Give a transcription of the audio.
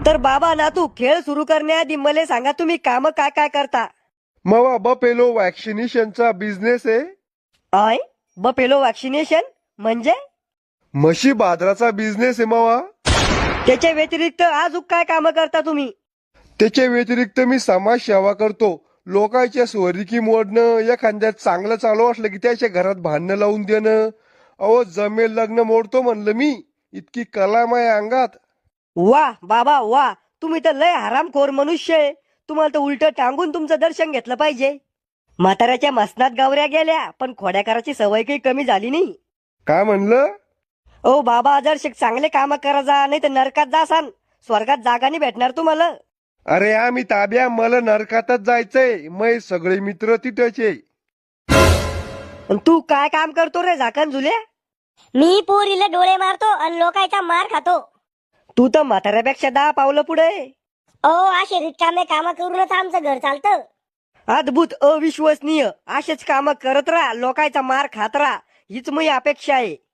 तर बाबा नातू खेळ सुरू करण्याआधी मला सांगा तुम्ही काम काय काय करता. मवा बपेलो वॅक्सिनेशनचा बिझनेस आहे. आय बपेलो वॅक्सिनेशन म्हणजे म्हशी बाजाराचा बिझनेस आहे मावा. त्याच्या व्यतिरिक्त अजून काय काम करता तुम्ही. त्याच्या व्यतिरिक्त मी समाज सेवा करतो. लोकांच्या स्वरिकी मोडणं, एखाद्यात चांगलं चालू असलं की त्याच्या घरात भांडणं लावून देणं. अहो जमेल लग्न मोडतो म्हणलं मी. इतकी कला माझ्या अंगात. वा बाबा वा, तुम्ही तर लय हरामखोर मनुष्य आहे. तुम्हाला तर उलट टांगून तुमचं दर्शन घेतलं पाहिजे. म्हाताऱ्याच्या मसनात गावऱ्या गेल्या पण खोड्या करायची सवय काही कमी झाली नाही. काय म्हणलं? ओ बाबा, जर चांगले काम करा जा, नाही तर नरकात जासान. स्वर्गात जागा नाही भेटणार तुम्हाला. अरे आम्ही ताब्या, मला नरकातच जायचंय. मै सगळे मित्र तिथेचे. अन तू काय काम करतो रे झाकण झुल्या. मी पोरीला डोळे मारतो आणि लोकांचा मार खातो. तू तर म्हाताऱ्यापेक्षा 10 पावलं पुढे. ओ असे रिकामे काम करूनच आमचं घर चालतं. अद्भुत, अविश्वसनीय. असेच काम करत राहा, लोकांचा मार खात राहा, हीच मी अपेक्षा आहे.